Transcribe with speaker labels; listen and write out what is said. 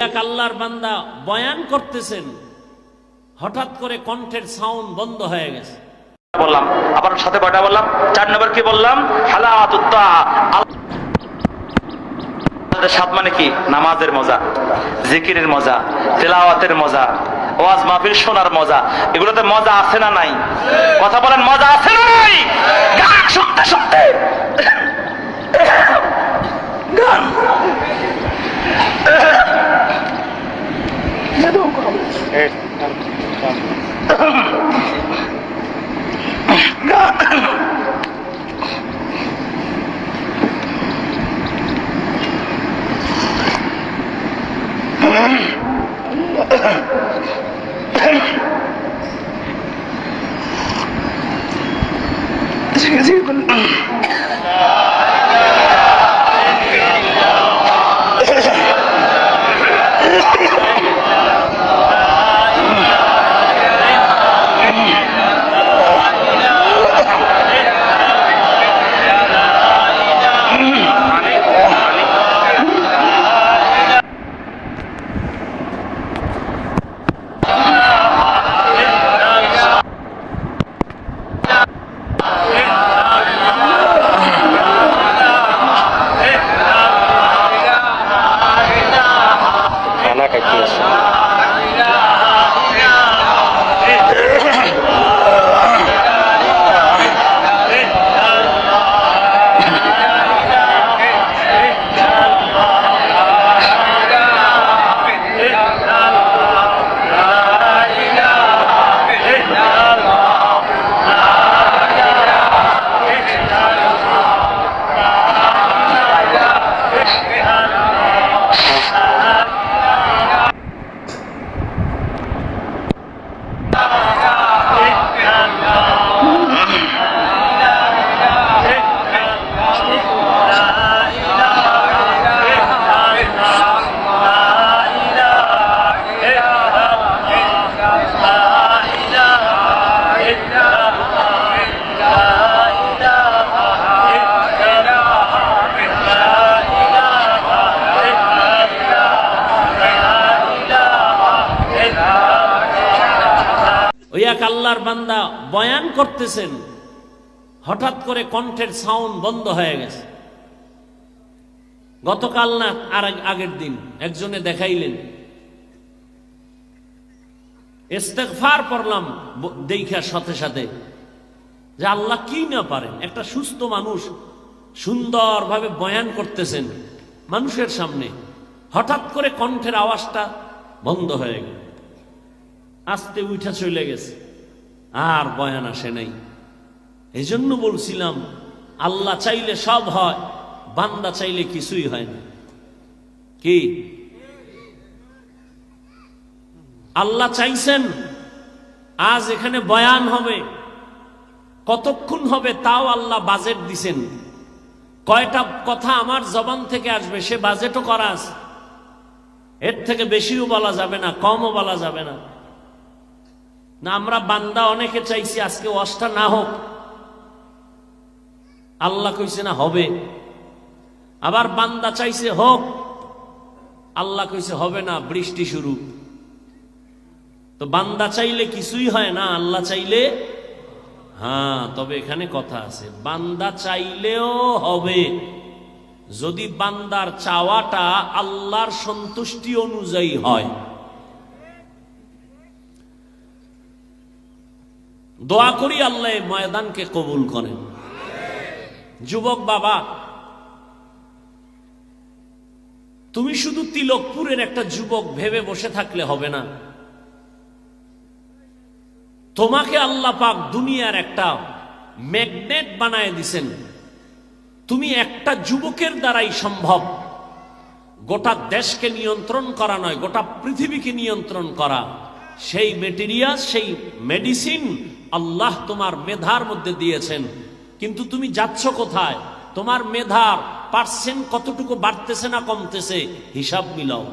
Speaker 1: এক আল্লাহর বান্দা বয়ান করতেছেন, হঠাৎ করে কণ্ঠের সাউন্ড বন্ধ হয়ে গেছে।
Speaker 2: বললাম আবার সাথে কয়টা বললাম? 4 নম্বর কি বললাম? হালাওয়াতুত তাআ। সাত মানে কি? নামাজের মজা, জিকিরের মজা, তেলাওয়াতের মজা, ওয়াজ মাহফিল শোনার মজা। এগুলোতে মজা আছে না নাই? কথা বলেন, মজা আছে না নাই? গান শুনতে শুনতে গান
Speaker 1: ওই এক আল্লাহর বান্দা বয়ান করতেছেন, হঠাৎ করে কণ্ঠের সাউন্ড বন্ধ হয়ে গেছে। গতকাল না আর আগের দিন একজনে দেখাইলেন, ইস্তেগফার পড়লাম দেখার সাথে সাথে যে আল্লাহ কি না পারেন। একটা সুস্থ মানুষ সুন্দরভাবে বয়ান করতেছেন মানুষের সামনে, হঠাৎ করে কণ্ঠের আওয়াজটা বন্ধ হয়ে গেল, আস্তে উঠা চলে গেছে, আর বয়ান আসে নাই। এই জন্য বলছিলাম আল্লাহ চাইলে সব হয়, বান্দা চাইলে কিছুই হয় না। কি আল্লাহ চাইছেন আজ এখানে বয়ান হবে, কতক্ষণ হবে তাও আল্লাহ বাজেট দিছেন। কয়টা কথা আমার জবান থেকে আসবে সে বাজেটও করা আছে। এর থেকে বেশিও বলা যাবে না, কমও বলা যাবে না। না আমরা বান্দা অনেকে চাইছি আজকে ওয়াজটা না হোক, আল্লাহ কইছে না হবে। আবার বান্দা চাইছে হোক, আল্লাহ কইছে হবে না, বৃষ্টি শুরু। তো বান্দা চাইলে কিছুই হয় না, আল্লাহ চাইলে হ্যাঁ। তবে এখানে কথা আছে, বান্দা চাইলেও হবে যদি বান্দার চাওয়াটা আল্লাহর সন্তুষ্টি অনুযায়ী হয়। দোয়া করি আল্লাহ ময়দানকে কবুল করেন। যুবক বাবা, তুমি শুধু তিলকপুরের একটা যুবক ভেবে বসে থাকলে হবে না। তোমাকে আল্লাহ পাক দুনিয়ার একটা ম্যাগনেট বানায় দিছেন। তুমি একটা যুবকের দ্বারাই সম্ভব গোটা দেশকে নিয়ন্ত্রণ করা নয়, গোটা পৃথিবীকে নিয়ন্ত্রণ করা। সেই মেটেরিয়াল, সেই মেডিসিন আল্লাহ তোমার মেধার মধ্যে দিয়েছেন। কিন্তু তুমি যাচ্ছ কোথায়? তোমার মেধার পার্সেন্ট কতটুকু বাড়তেছে না কমতেছে হিসাব মিলাও।